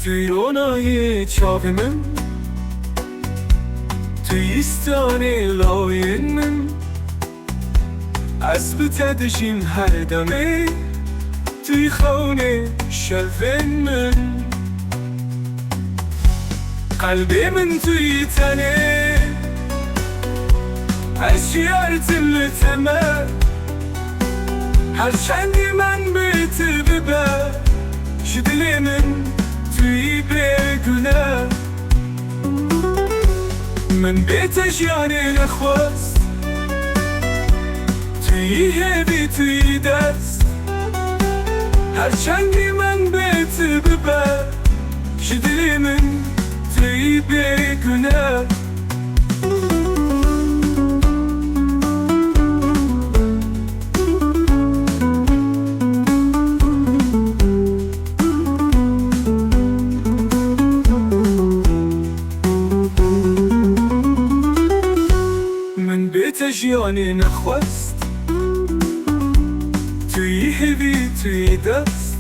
توی رونای چاپ من، توی استان لاین من، از بتدشین هر دمه توی خونه شلفن من. قلبي من توی تنه اشیارتم لتمه، هر چندی من بیت ببه شدلی من توی بگونه. من بیتش یعنی نخواست توی هبی توی دست، هر چندی من بیت ببه شدلی من توی بگونه. من بیتش یعنی نخواست توی هبی توی دست،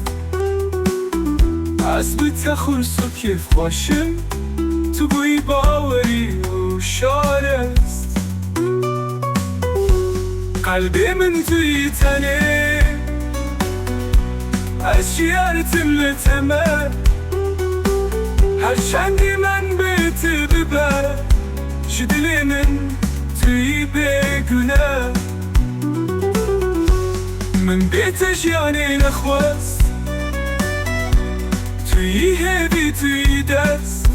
از بت خورس و کیف خوشم تو بوی باوری و شارست. قلبی من توی تنه اشیارتم لتمه، هر چندی من بیت ببه شدلی من توی بگونه. من بیتش یعنی نخواست توی هبی توی دست،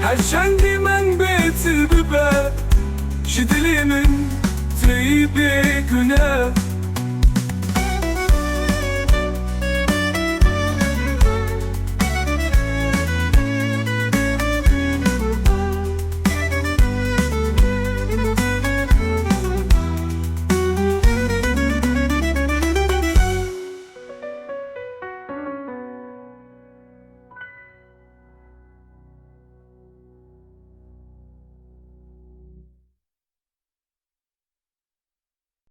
هر چندی من بیت ببه شدلی من